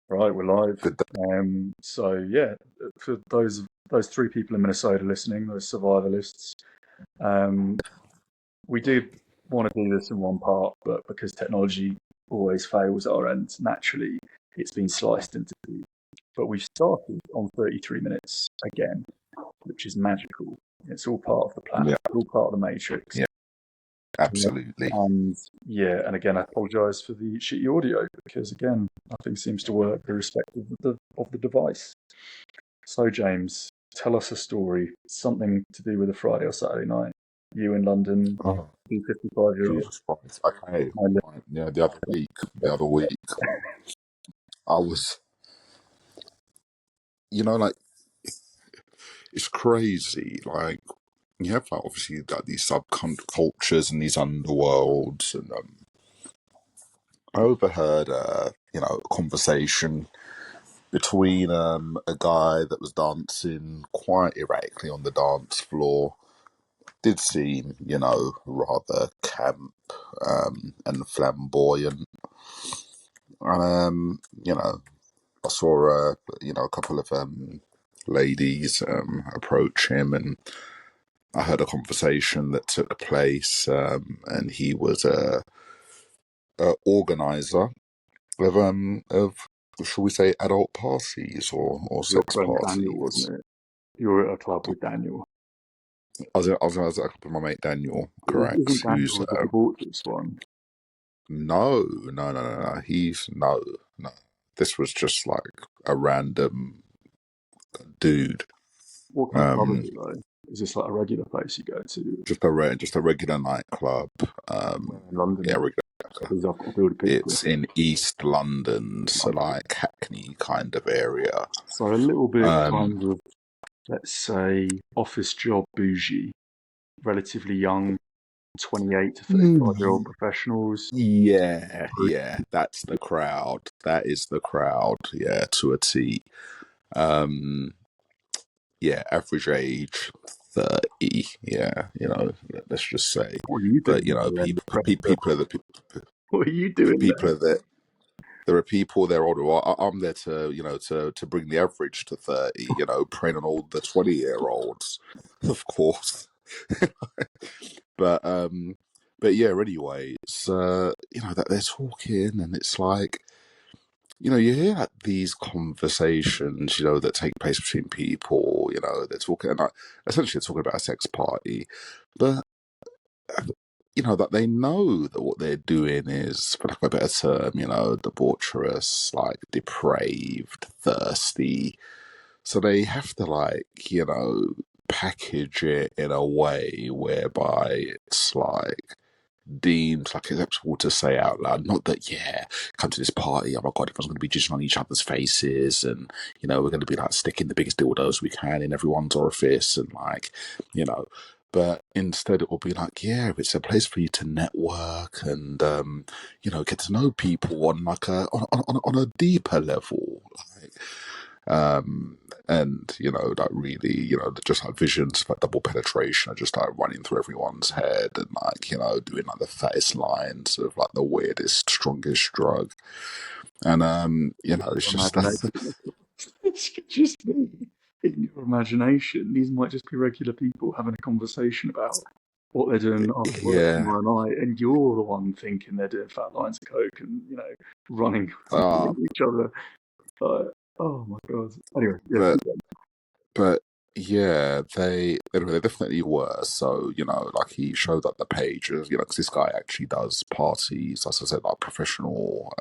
Right, we're live. Good. So yeah, for those three people in Minnesota listening, those survivalists, um, we do want to do this in one part, but because technology always fails at our end, naturally it's been sliced into two. But we've started on 33 minutes again, which is magical. It's all part of the plan. Yeah, It's all part of the matrix. yeah, Yeah. absolutely. And again, I apologise for the shitty audio because again, nothing seems to work irrespective of the device. So, James, tell us a story, something to do with a Friday or Saturday night. You in London, Oh, 55-year-old. Jesus Christ. Okay. Right. Yeah, the other week, I was, like, it's crazy. Like, you have, like, obviously, like, these subcultures and these underworlds. And I overheard, a conversation between a guy that was dancing quite erratically on the dance floor. Did seem, rather camp and flamboyant. And, I saw, a couple of ladies approach him, and I heard a conversation that took place, and he was a organizer of, shall we say, adult parties or Your sex friend Daniel, parties. wasn't it? You were at a club with Daniel. I was at with my mate Daniel, Isn't correct? Who's Daniel the divorces one? no. He's no. This was just like a random dude. What kind of club is Um, it though? Is this like a regular place you go to? just a regular nightclub. Where in London Yeah, is it? regular. Because I've got to build a picture. It's in East London, so Okay. like Hackney kind of area. So a little bit Um, kind of, let's say, office job bougie, relatively young, 28 to 35-year-old mm, professionals. yeah, that's the crowd. That is the crowd. Yeah, to a T. Um, yeah, average age 30. Yeah, let's just say. What are you But doing there then? people are the What are you doing people there? are the there are people there older. Well, I'm there to to bring the average to 30. Preying on all the 20-year-olds, of course. but yeah. Anyway, it's that they're talking, and it's like, you hear like these conversations, that take place between people. They're talking, and essentially they're talking about a sex party, but that they know that what they're doing is, for lack of a better term, debaucherous, like depraved, thirsty. So they have to, like, package it in a way whereby it's like deemed like acceptable to say out loud. Not that, yeah, come to this party, oh my god, everyone's going to be jizzing on each other's faces, and we're going to be like sticking the biggest dildos we can in everyone's orifice, and like, you know. But instead, it will be like, yeah, it's a place for you to network and get to know people on like on a deeper level, like, and like really, just like visions of like double penetration are just like running through everyone's head, and like doing like the fattest lines of like the weirdest, strongest drug, and it's just Imagination. It's just me. In your imagination, these might just be regular people having a conversation about what they're doing after work yeah, tomorrow night, and you're the one thinking they're doing fat lines of coke and running uh, into each other. Like, oh my god. Anyway, yeah, but keep going. but yeah, they definitely were. So like he showed up the page of because this guy actually does parties, as I said, like professional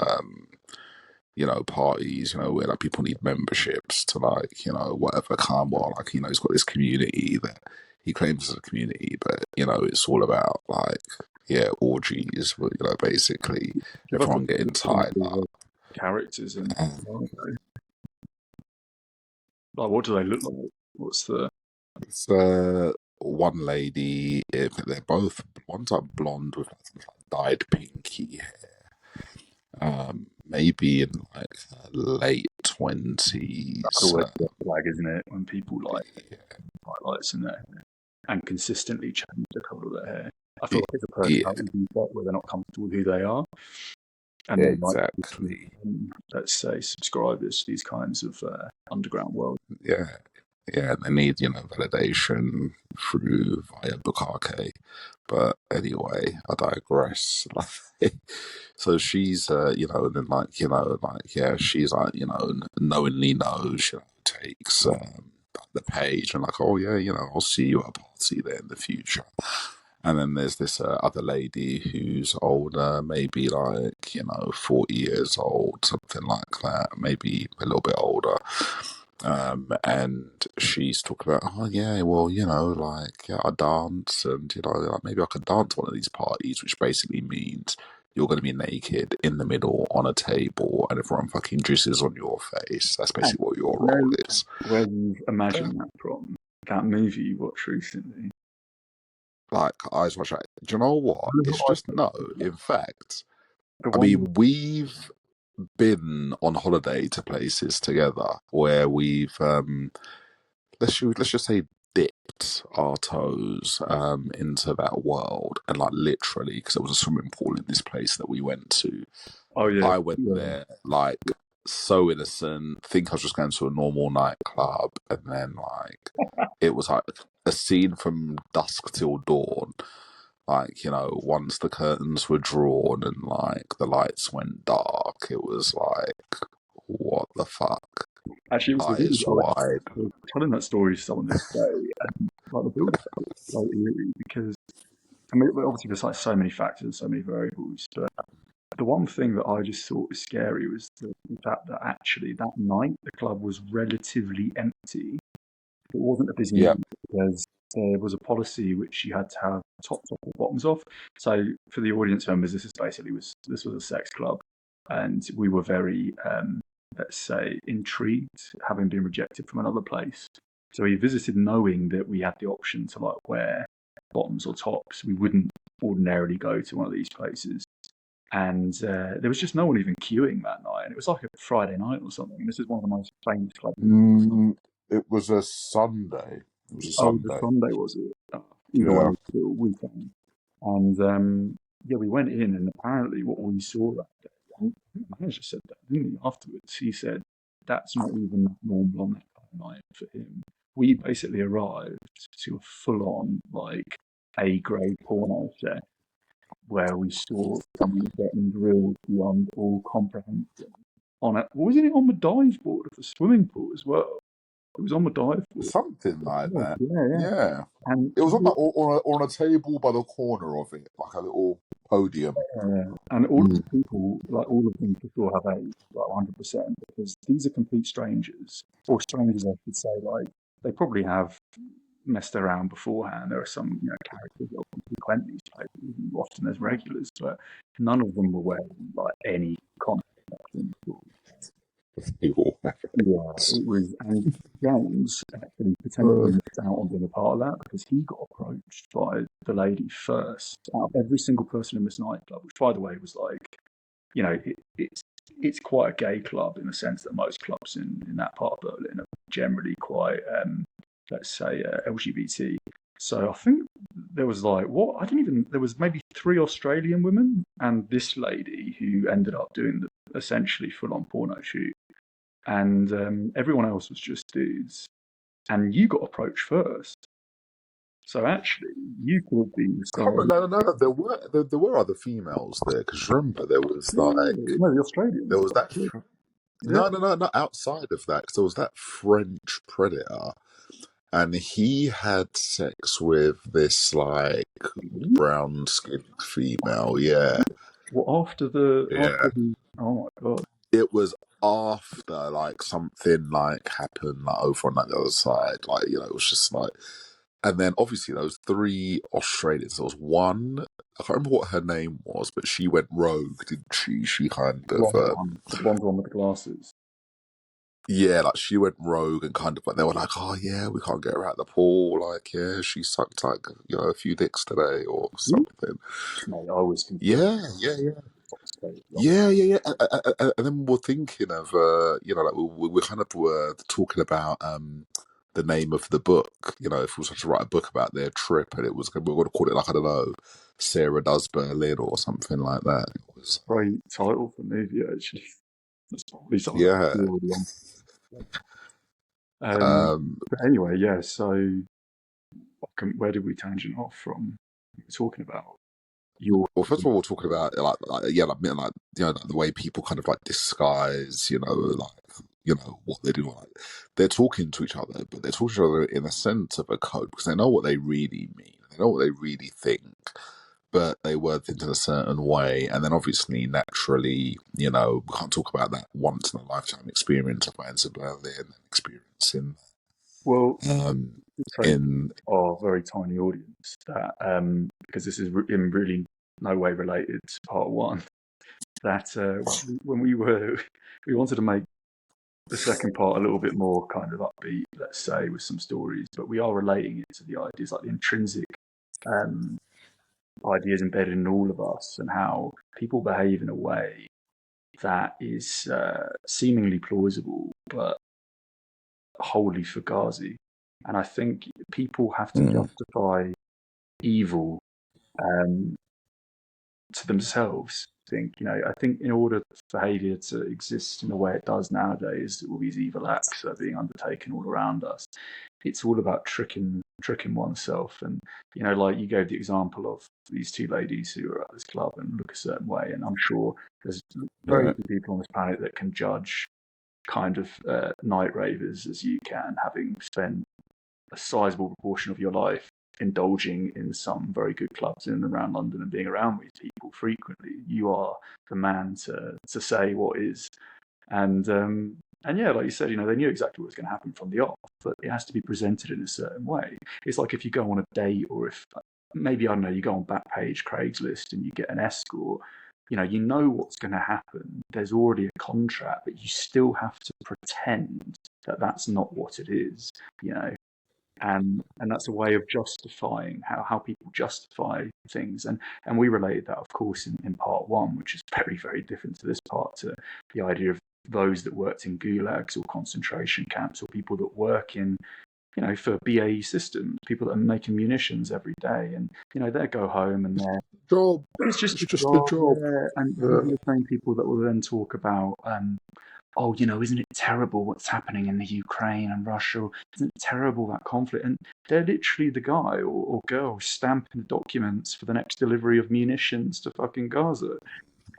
parties, where like people need memberships to like, whatever kind. Well, like, he's got this community that he claims is a community, but it's all about like, yeah, orgies, basically Give us a everyone getting description of tied the up. characters in Um, like what do they look like? What's the it's one lady, they're both, one's like blonde with like dyed pinky hair, maybe in like her late that's 20s. always a red flag, isn't it? When people like highlights in there and consistently change the colour of their hair. I feel like it's a Yeah, personality defect where they're not comfortable with who they are. and then like exactly. let's say subscribers to these kinds of underground worlds. Yeah, yeah. They need validation through via Bukake. But anyway, I digress. So she's then yeah, she's like knowingly knows takes the page and like, oh yeah, I'll see you at a party there in the future. And then there's this other lady who's older, maybe like 40 years old, something like that, maybe a little bit older. And she's talking about, oh yeah, well, like, yeah, I dance, and like, maybe I could dance one of these parties, which basically means you're going to be naked in the middle on a table, and everyone fucking juices on your face. That's And basically what your you know role is. where you've imagined that from? That movie you watched recently. Like, eyes watch out. Do you know what? It's just no. In fact, The I one. mean, we've been on holiday to places together where we've let's just say dipped our toes into that world, and like literally, because there was a swimming pool in this place that we went to. Oh yeah, I went yeah. there like so innocent, think I was just going to a normal nightclub, and then like it was like a scene from dusk till dawn. Like, once the curtains were drawn and like the lights went dark, it was like, what the fuck? Actually, it was the Eyes wide. I was telling that story to someone the other day, and like the build up was so eerie because I mean, obviously there's like so many factors, so many variables, but the one thing that I just thought was scary was the fact that actually that night the club was relatively empty. It wasn't a busy Yeah. night because there was a policy which you had to have tops off or bottoms off. So for the audience members, this was a sex club, and we were very let's say intrigued, having been rejected from another place. So we visited knowing that we had the option to like wear bottoms or tops. We wouldn't ordinarily go to one of these places. And there was just no one even queuing that night. And it was like a Friday night or something. This is one of the most famous clubs. It was a Sunday. It was a Oh, the Sunday. Sunday was it? Either way, Yeah. it was a weekend. And yeah, we went in, and apparently what we saw that day, I think the manager said that, didn't he? Afterwards, he said that's not even normal on that kind of night for him. We basically arrived to a full-on like A-grade porno set where we saw someone getting drilled beyond all comprehension on it. Wasn't it on the dive board of the swimming pool as well? It was on the dive board. Something like Yeah, that. yeah, yeah. Yeah. And It was on that on a table by the corner of it, like a little podium. all of Mm. the people, like all of them, for sure have AIDS, like 100%, because these are complete strangers, or strangers, I should say. Like they probably have messed around beforehand. There are some characters that often frequent these places, often as regulars, but none of them were wearing like any contact at all. We all have Yeah, it. it was, and James actually potentially Uh, missed out on being a part of that because he got approached by the lady first out of every single person in this nightclub, which, by the way, was like, it's quite a gay club in the sense that most clubs in that part of Berlin are generally quite, let's say, LGBT. So I think there was like what I didn't even there was maybe three Australian women and this lady who ended up doing the essentially full on porno shoot, and everyone else was just dudes. And you got approached first, so actually you could be the star. no. There were other females there because remember there was Yeah, like no, the Australians. there was that. Yeah, No, not outside of that. 'Cause there was that French predator, and he had sex with this like brown skinned female. Yeah, well, yeah. oh my god, It was after like something like happened like over on like, the other side. Like it was just like, and then obviously those three Australians. There was one. I can't remember what her name was, but she went rogue, didn't she? She kind of the blonde one with the glasses. yeah, like she went rogue and kind of like they were like, oh yeah, we can't get her out of the pool. Like yeah, she sucked like a few dicks today or Really? something. Mate, I was completely Yeah, yeah, yeah. Yeah. And then we're thinking of, like we kind of were talking about the name of the book. You know, if we was to write a book about their trip, and we were going to call it like, I don't know, Sarah Does Berlin or something like that. It was, Great title for the movie, actually. That's probably something yeah. that's already on. Um, But anyway, yeah. So, where did we tangent off from? We were talking about your. well, first of all, we're talking about like you know, like the way people kind of like disguise, you know, like what they do. Like they're talking to each other, but they're talking to each other in a sense of a code because they know what they really mean. They know what they really think, but they word things in a certain way. And then obviously, naturally, you know, we can't talk about that once in a lifetime experience of going to Berlin and experiencing Well, um so in our very tiny audience that because this is in really no way related to part one. That when we wanted to make the second part a little bit more kind of upbeat, let's say, with some stories, but we are relating it to the ideas, like the intrinsic um, ideas embedded in all of us, and how people behave in a way that is seemingly plausible, but wholly fugazi. And I think people have to mm, justify evil um, to themselves. I think in order for behaviour to exist in the way it does nowadays, all these evil acts are being undertaken all around us. It's all about tricking oneself, and like you gave the example of these two ladies who are at this club and look a certain way, and I'm sure there's very yeah, few people on this planet that can judge kind of night ravers as you can, having spent a sizable proportion of your life indulging in some very good clubs in and around London and being around these people frequently. You are the man to say what is. And yeah, like you said, they knew exactly what was going to happen from the off, but it has to be presented in a certain way. It's like if you go on a date, or if maybe, I don't know, you go on Backpage Craigslist and you get an escort. You know what's going to happen. There's already a contract, but you still have to pretend that that's not what it is. You know, and that's a way of justifying how people justify things, and we related that, of course, in part one, which is very, very different to this part, to the idea of those that worked in gulags or concentration camps, or people that work in for BAE Systems, people that are making munitions every day, and they go home and job. it's just It's a just a job, job. yeah. And these are Yeah. the same people that will then talk about oh, isn't it terrible what's happening in the Ukraine and Russia? Isn't it terrible, that conflict? And they're literally the guy or girl stamping the documents for the next delivery of munitions to fucking Gaza.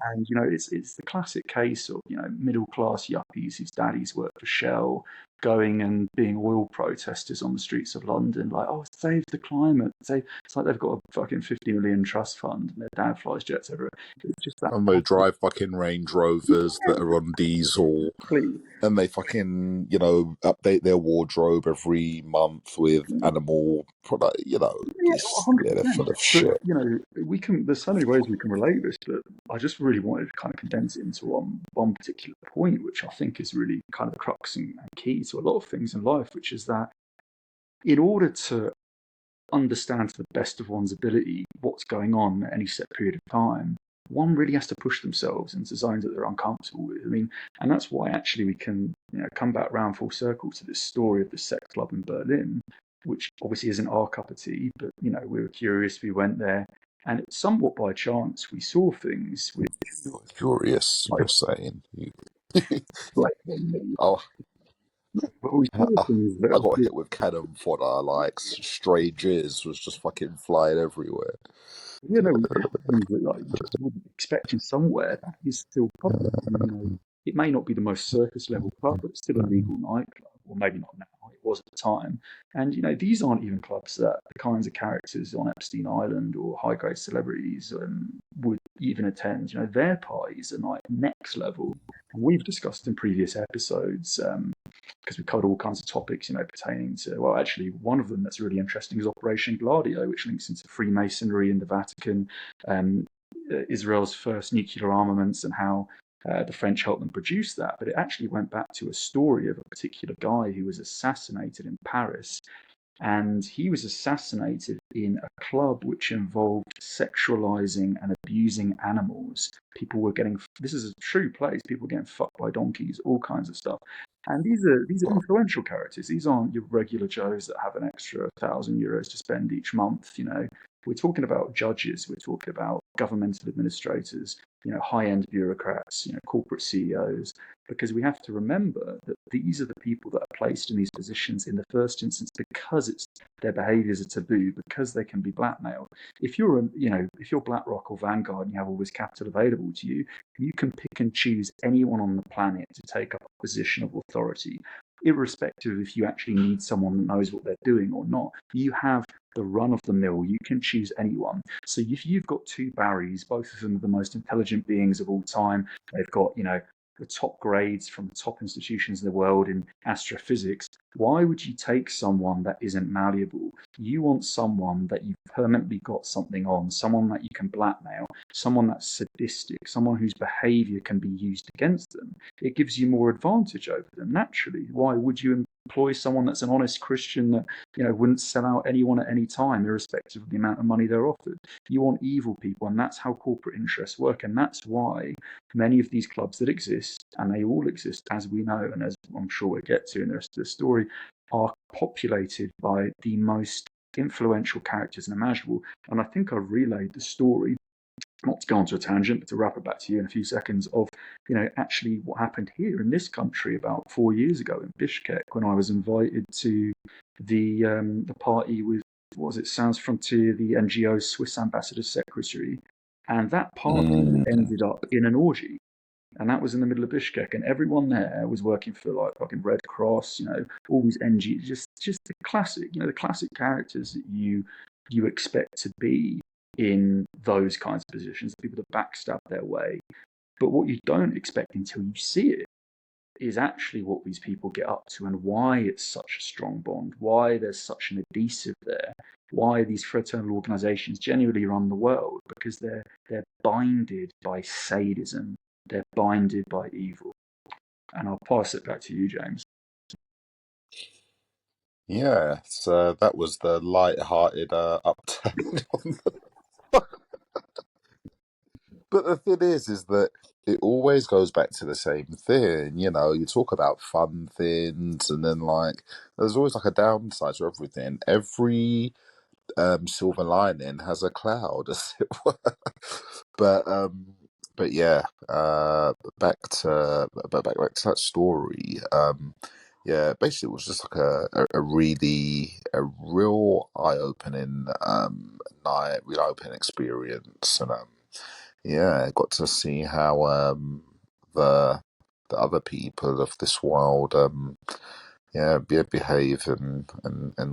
And it's the classic case of middle class yuppies whose daddies work for Shell, going and being oil protesters on the streets of London, like, oh, save the climate. It's like they've got a fucking 50 million trust fund and their dad flies jets everywhere. It's just that. And they drive fucking Range Rovers that are on diesel, Exactly. and they fucking, update their wardrobe every month with animal product. Yeah, They're 100%. full of But shit. we can. There's so many ways we can relate this, but I just really wanted to kind of condense it into one particular point, which I think is really kind of the crux and key to a lot of things in life, which is that in order to understand to the best of one's ability what's going on at any set period of time, one really has to push themselves into zones that they're uncomfortable with. I mean, and that's why actually we can come back round full circle to this story of the sex club in Berlin, which obviously isn't our cup of tea, but we were curious, we went there, and somewhat by chance we saw things which, You're furious, like, you're saying. like Oh, but we saw things that I got hit with cannon fodder, like stray jizz was just fucking flying everywhere. we saw things that like you just wouldn't expect in somewhere that is still public. And, it may not be the most circus level club, but it's still a legal nightclub, or maybe not now. It was at the time. And these aren't even clubs that the kinds of characters on Epstein Island or high grade celebrities would even attend. Their parties are like next level. And we've discussed in previous episodes, because we covered all kinds of topics, pertaining to, well, actually, one of them that's really interesting is Operation Gladio, which links into Freemasonry in the Vatican, Israel's first nuclear armaments, and how the French helped them produce that. But it actually went back to a story of a particular guy who was assassinated in Paris And he was assassinated in a club which involved sexualizing and abusing animals. People were getting, this is a true place, people were getting fucked by donkeys, all kinds of stuff. And these are influential characters. These aren't your regular Joes that have an extra €1,000 to spend each month. We're talking about judges, we're talking about governmental administrators, high-end bureaucrats, corporate CEOs, because we have to remember that these are the people that are placed in these positions in the first instance because their behaviours are taboo, because they can be blackmailed. If you're BlackRock or Vanguard and you have all this capital available to you, you can pick and choose anyone on the planet to take up a position of authority, irrespective of if you actually need someone that knows what they're doing or not. You have the run of the mill. You can choose anyone. So if you've got two Barrys, both of them are the most intelligent beings of all time, they've got, the top grades from the top institutions in the world in astrophysics, why would you take someone that isn't malleable? You want someone that you've permanently got something on, someone that you can blackmail, someone that's sadistic, someone whose behavior can be used against them. It gives you more advantage over them, naturally. Why would you employ someone that's an honest Christian that wouldn't sell out anyone at any time, irrespective of the amount of money they're offered? You want evil people, and that's how corporate interests work. And that's why many of these clubs that exist, and they all exist, as we know, and as I'm sure we'll get to in the rest of the story, are populated by the most influential characters imaginable. And I think I've relayed the story, not to go onto a tangent, but to wrap it back to you in a few seconds, of actually what happened here in this country about 4 years ago in Bishkek, when I was invited to the party with, what was it, Sans Frontier, the NGO Swiss ambassador's secretary, and that party ended up in an orgy. And that was in the middle of Bishkek, and everyone there was working for like fucking Red Cross, all these NGOs, just the classic, the classic characters that you expect to be in those kinds of positions, people that backstab their way. But what you don't expect until you see it is actually what these people get up to, and why it's such a strong bond, why there's such an adhesive there, why these fraternal organizations genuinely run the world, because they're binded by sadism, they're binded by evil. And I'll pass it back to you, James. Yeah, so that was the light-hearted upturn on the. But the thing is that it always goes back to the same thing. You talk about fun things, and then like there's always like a downside to everything. Every silver lining has a cloud, as it were. But but yeah, back to that story. Yeah, basically, it was just like a real eye-opening night, real eye-opening experience, and yeah, I got to see how the the other people of this world behave and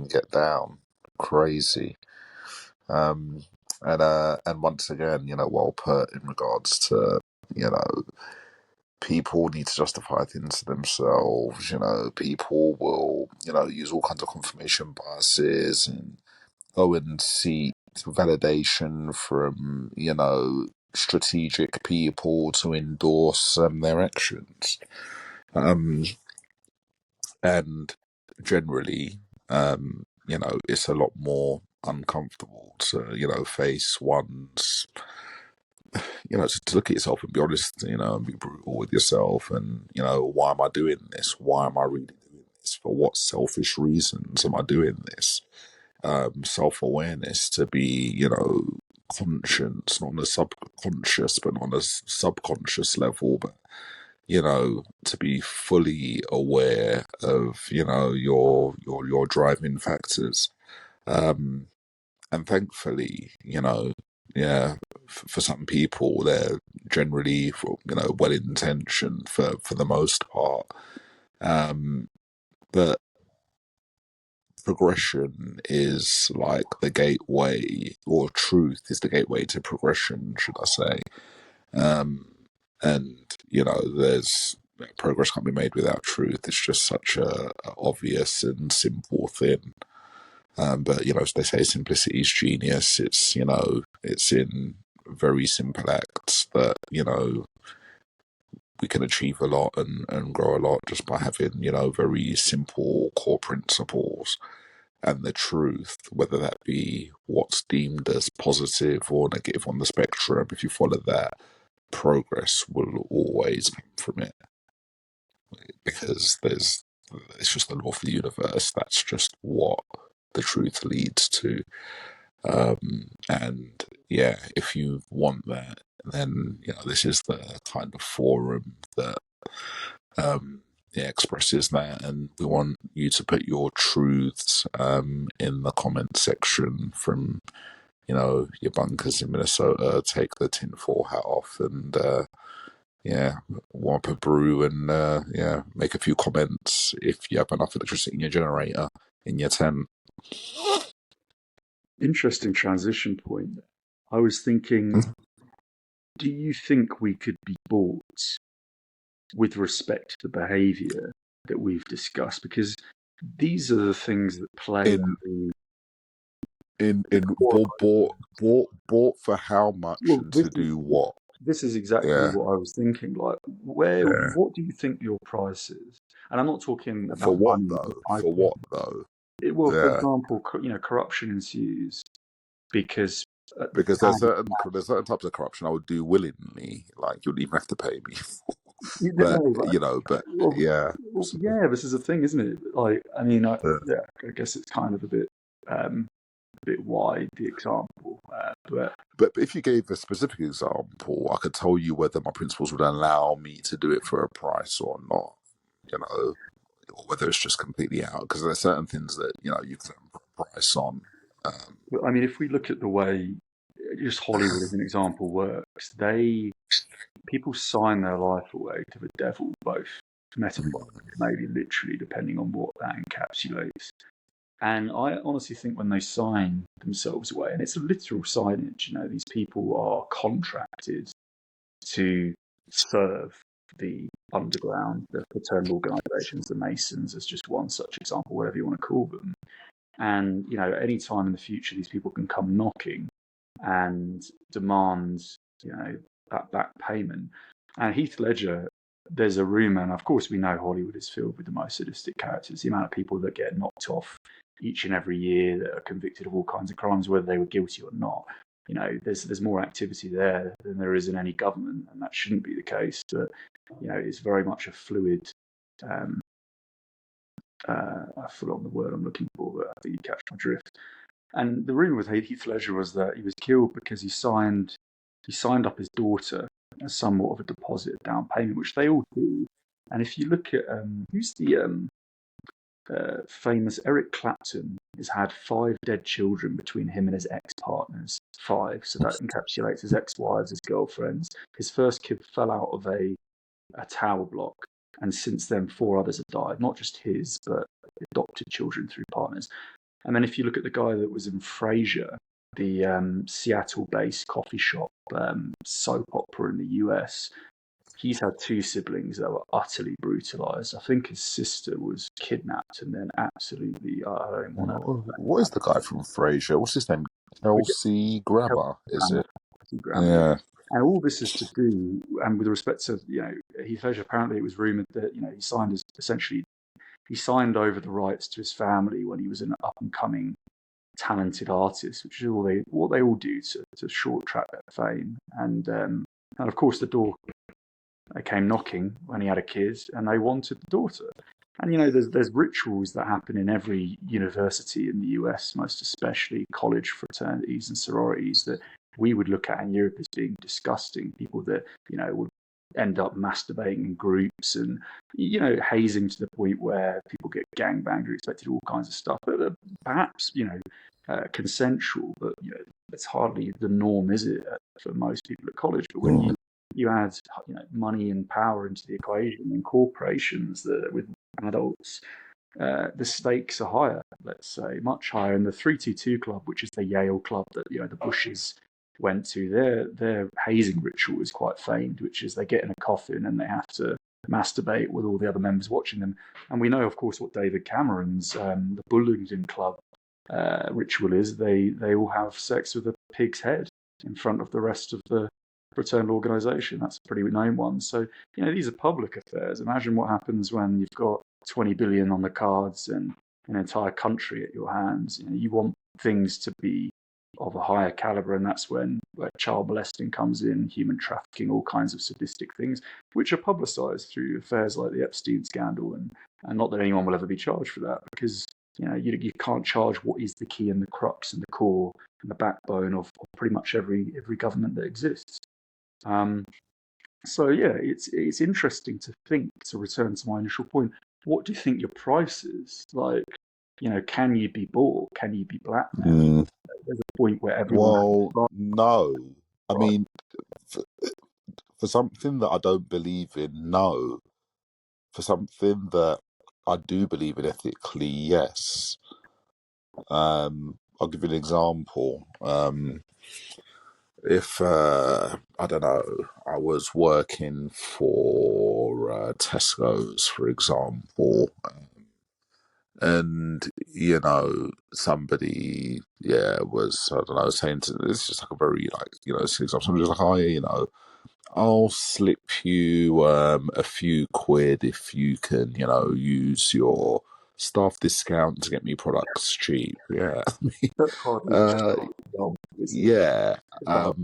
get down. Crazy. Um, and once again, well put in regards to, people need to justify things to themselves. People will, use all kinds of confirmation biases and go and seek validation from, strategic people to endorse their actions. And generally, it's a lot more uncomfortable to, face one's, to look at yourself and be honest, and be brutal with yourself. And, why am I doing this? Why am I really doing this? For what selfish reasons am I doing this? Self-awareness, to be, conscious, not on a subconscious, but on a subconscious level, but to be fully aware of, your driving factors. And thankfully, yeah, for some people, they're generally, well intentioned for the most part. But progression is like the gateway, or truth is the gateway to progression, should I say. And there's progress can't be made without truth. It's just such a obvious and simple thing. But as they say, simplicity is genius. It's in very simple acts that we can achieve a lot and grow a lot just by having very simple core principles. and the truth, whether that be what's deemed as positive or negative on the spectrum, if you follow that, progress will always come from it, because it's just the law of the universe. That's just what the truth leads to. And yeah, if you want that, then this is the kind of forum that expresses that, and we want you to put your truths in the comment section from your bunkers in Minnesota. Take the tinfoil hat off and warm up a brew and make a few comments if you have enough electricity in your generator in your tent. Interesting transition point. I was thinking, do you think we could be bought with respect to the behaviour that we've discussed? Because these are the things that play in bought for how much and to do what? This is exactly what I was thinking. Like, what do you think your price is? And I'm not talking about for what money. though? For what though? For example, corruption ensues because there's certain types of corruption I would do willingly. Like, you wouldn't even have to pay me. But this is a thing, isn't it? Like, I mean, I guess it's kind of a bit wide, the example, but if you gave a specific example, I could tell you whether my principles would allow me to do it for a price or not, or whether it's just completely out, because there are certain things that you can put a price on. I mean, if we look at the way just Hollywood as an example works, people sign their life away to the devil, both metaphorically, maybe literally, depending on what that encapsulates. And I honestly think when they sign themselves away, and it's a literal signage, these people are contracted to serve the underground, the fraternal organisations, the Masons, as just one such example, whatever you want to call them. And, any time in the future, these people can come knocking and demand, that payment. And Heath Ledger, there's a rumour, and of course we know Hollywood is filled with the most sadistic characters, the amount of people that get knocked off each and every year that are convicted of all kinds of crimes, whether they were guilty or not. There's more activity there than there is in any government, and that shouldn't be the case. But it's very much a fluid. I forgot the word I'm looking for, but I think you catch my drift. And the rumor with Heath Ledger was that he was killed because he signed up his daughter as somewhat of a deposit, down payment, which they all do. And if you look at who's the famous Eric Clapton, has had 5 dead children between him and his ex-partners. 5, so that encapsulates his ex-wives, his girlfriends. His first kid fell out of a tower block, and since then 4 others have died, not just his, but adopted children through partners. And then if you look at the guy that was in Frasier, the Seattle-based coffee shop soap opera in the US, he's had 2 siblings that were utterly brutalized. I think his sister was kidnapped and then absolutely, I don't want to... What is the guy from Frasier? What's his name? Kelsey Grammer, is it? Yeah. And all this is to do, and with respect to, Heath Ledger, apparently it was rumoured that, he signed over the rights to his family when he was an up-and-coming talented artist, which is what they all do to short-track their fame. And of course, the door came knocking when he had a kid, and they wanted the daughter. And there's rituals that happen in every university in the US, most especially college fraternities and sororities, that we would look at in Europe as being disgusting. People that would end up masturbating in groups and hazing to the point where people get gangbanged or expected all kinds of stuff. But perhaps consensual, but it's hardly the norm, is it, for most people at college? But when you add money and power into the equation, and corporations that with adults, the stakes are higher. Let's say much higher. And the 322 Club, which is the Yale club that the Bushes went to, their hazing ritual is quite famed, which is they get in a coffin and they have to masturbate with all the other members watching them. And we know, of course, what David Cameron's the Bullingdon Club ritual is. They all have sex with a pig's head in front of the rest of the fraternal organisation. That's a pretty known one. So these are public affairs. Imagine what happens when you've got 20 billion on the cards and an entire country at your hands. You want things to be of a higher caliber, and that's when child molesting comes in, human trafficking, all kinds of sadistic things, which are publicised through affairs like the Epstein scandal, and not that anyone will ever be charged for that, because you can't charge what is the key and the crux and the core and the backbone of pretty much every government that exists. So yeah, it's interesting to think, to return to my initial point, what do you think your price is? Like, can you be bought? Can you be blackmailed? There's a point where everyone has to Well, start. no. I Right. mean, for something that I don't believe in, no. For something that I do believe in ethically, yes. I'll give you an example. If I don't know, I was working for Tesco's, for example, and somebody, was, I don't know, saying to, it's just like a very, like, silly example. Somebody's like, oh, yeah, I'll slip you a few quid if you can, use your staff discount to get me products cheap. Yeah, That's hardly a uh, strong example, is it? yeah, About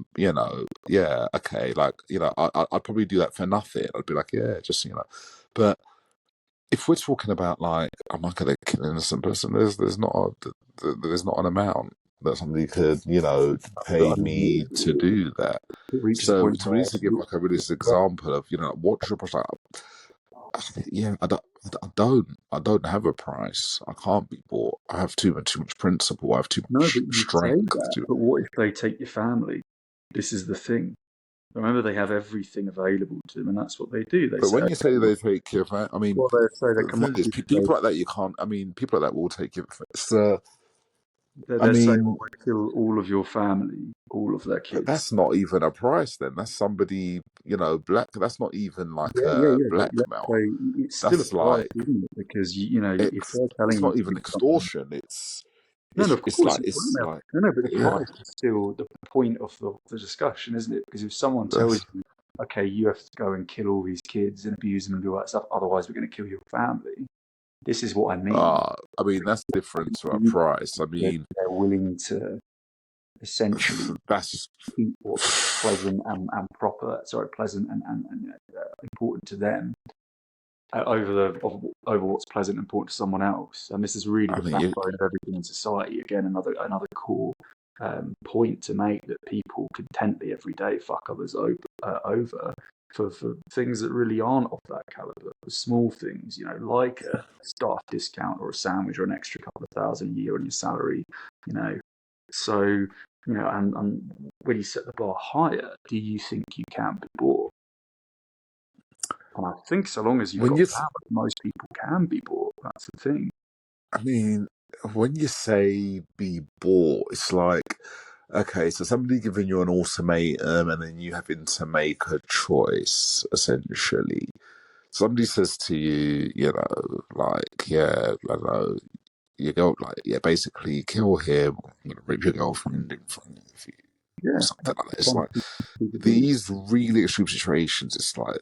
yeah, okay, like, I'd probably do that for nothing. I'd be like, yeah, just, but if we're talking about, like, I'm not going to kill an innocent person, there's not an amount that somebody could, but pay I mean, me to do that. it reaches a So point to where really to give like a really example of, what your price, like, yeah, I don't have a price. I can't be bought. I have too much principle. I have too no, much but you say strength. that. But what if they take your family? This is the thing. Remember, they have everything available to them, and that's what they do. They But say, when you okay, say they take your, I mean, well, they say the the thing is, commodity trade. people like that you can't. I mean, people like that will take your. So, I They say, mean, well, we kill all of your family, all of their but kids. that's not even a price. Then that's somebody, black. That's not even like Yeah, yeah, a yeah. But let's blackmail. say it's still a That's price, like isn't it? Because if they're telling it's you not to even do something, extortion. It's no, no, it's of it's course like it's it's blackmail. like No, no, but the yeah. price is still the point of the discussion, isn't it? Because if someone tells That's you, okay, you have to go and kill all these kids and abuse them and do all that stuff, otherwise we're going to kill your family. This is what I mean. I mean that's different to a price. I mean They're willing to essentially that's keep what's pleasant and proper, sorry, pleasant and important to them over what's pleasant and important to someone else. And this is really I the mean you, backbone of everything in society. Again, another core point to make, that people contently every day fuck others over for things that really aren't of that caliber. For small things, like a staff discount or a sandwich or an extra couple of thousand a year on your salary. You know, so and when you set the bar higher, do you think you can be bought? And I think so long as you've when got you power, most people can be bought. That's the thing. I mean when you say be bought, it's like okay, so somebody giving you an ultimatum and then you having to make a choice essentially. Somebody says to you, like, yeah, I don't know, you go like, yeah, basically kill him, I'm gonna rape your girlfriend in front of you, or Yeah, something that's like that. the It's fun like people do. these really extreme situations. It's like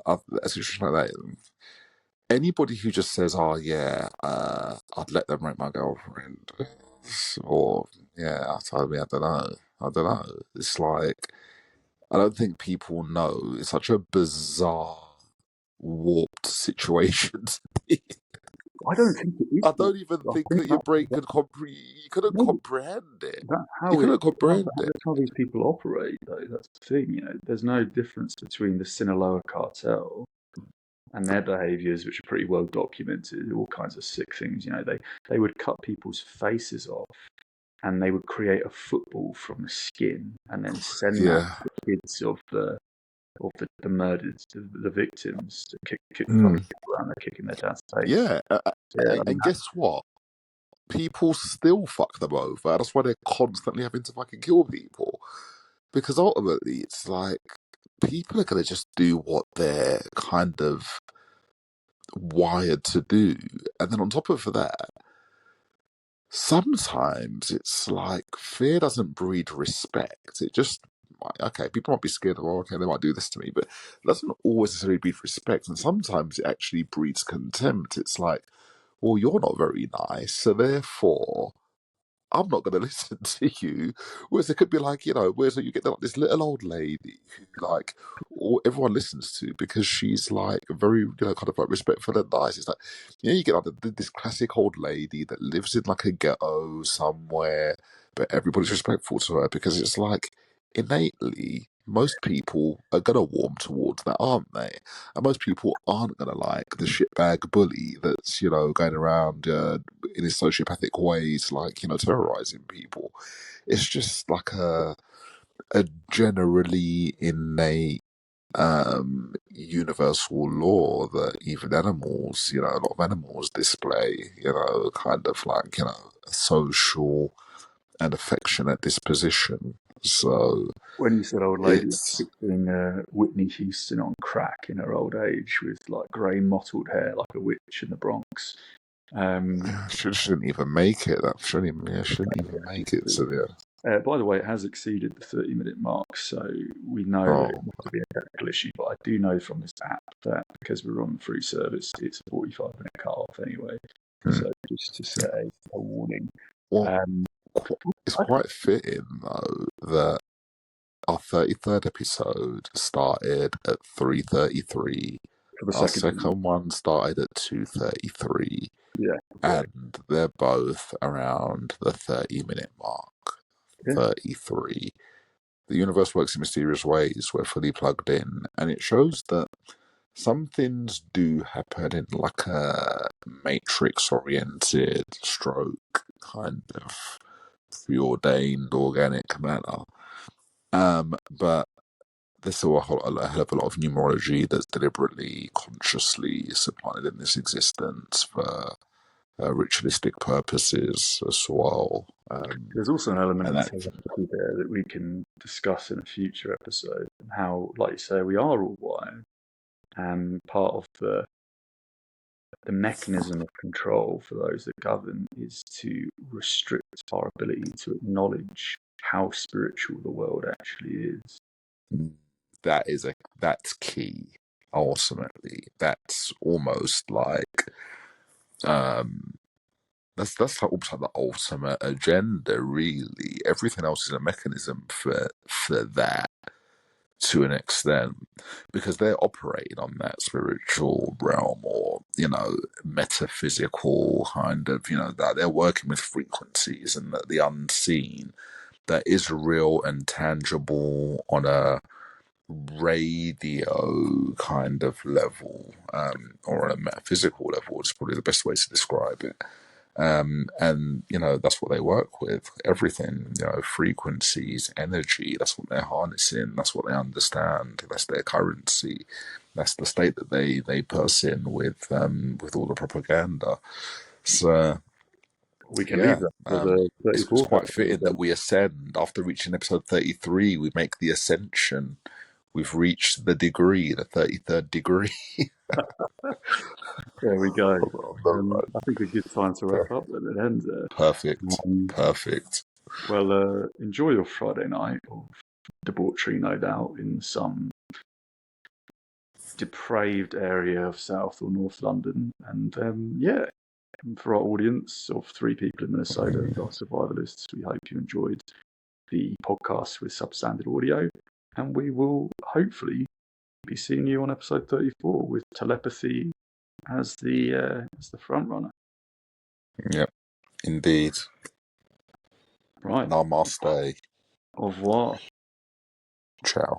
a situation like that. Anybody who just says, "Oh yeah, I'd let them rape my girlfriend," or yeah, I told me, I don't know. It's like I don't think people know. It's such a bizarre, warped situation to be. I don't think it is I war. don't even I think think that your brain could comprehend. You couldn't no, comprehend it. that's You how couldn't comprehend it. that's how these people operate. Though that's the thing. There's no difference between the Sinaloa cartel and their behaviours, which are pretty well documented. All kinds of sick things. They would cut people's faces off, and they would create a football from the skin, and then send that Yeah. to the kids of the murdered, the victims, to kick fucking Mm. people around. They're kicking their dad's face. Yeah. Yeah, I mean, And guess what? People still fuck them over. That's why they're constantly having to fucking kill people. Because ultimately, it's like people are going to just do what they're kind of wired to do. And then on top of that, sometimes it's like fear doesn't breed respect. It just, okay, people might be scared of, oh, okay, they might do this to me, but it doesn't always necessarily breed respect. And sometimes it actually breeds contempt. It's like, well, you're not very nice, so therefore I'm not going to listen to you. Whereas it could be like, whereas you get like this little old lady who like everyone listens to because she's like very, kind of like respectful and nice. It's like, you get like this classic old lady that lives in like a ghetto somewhere, but everybody's respectful to her because it's like innately most people are going to warm towards that, aren't they? And most people aren't going to like the shitbag bully that's, going around in his sociopathic ways, like, terrorizing people. It's just like a generally innate universal law that even animals, a lot of animals display, kind of like, a social and affectionate disposition. So When you said old lady, it's picturing Whitney Houston on crack in her old age with like grey mottled hair like a witch in the Bronx. shouldn't even make it. That shouldn't even make it to the. By the way, it has exceeded the 30-minute mark, so we know that it Oh, must be a technical issue. But I do know from this app that because we're on the free service, it's a 45-minute cut-off anyway. hmm. So just to set a warning. Well, Um, it's I think quite fitting though that our 33rd episode started at 3:33. for the Our second time, second one started at 2:33, yeah, great. and they're both around the 30-minute mark. Yeah, 33. The universe works in mysterious ways. We're fully plugged in, and it shows that some things do happen in like a matrix-oriented stroke kind of preordained organic manner. But there's still a hell of a lot of numerology that's deliberately, consciously supplanted in this existence for ritualistic purposes as well. there's also an element And of that, telepathy there that we can discuss in a future episode. How, like you say, we are all wired, and part of the mechanism of control for those that govern is to restrict our ability to acknowledge how spiritual the world actually is. that's key. Ultimately, that's almost like um, that's like almost like the ultimate agenda. Really, everything else is a mechanism for that to an extent because they're operating on that spiritual realm or metaphysical kind of that they're working with frequencies and that the unseen that is real and tangible on a radio kind of level or on a metaphysical level is probably the best way to describe it. And that's what they work with. Everything, frequencies, energy. That's what they're harnessing. That's what they understand. That's their currency. That's the state that they purse in with all the propaganda. So We can leave yeah, that for the it's 34th quite episode fitting then. that we ascend after reaching episode 33. We make the ascension. We've reached the degree, the 33rd degree. There we go. Right. I think a good time to wrap up and it ends there. Perfect. Um, Perfect. well, enjoy your Friday night of debauchery, no doubt, in some depraved area of South or North London. And yeah, for our audience of three people in Minnesota who are survivalists, we hope you enjoyed the podcast with substandard audio. And we will hopefully be seeing you on episode 34 with telepathy as the front runner. Yep, indeed. Right. Namaste. Au revoir. Ciao.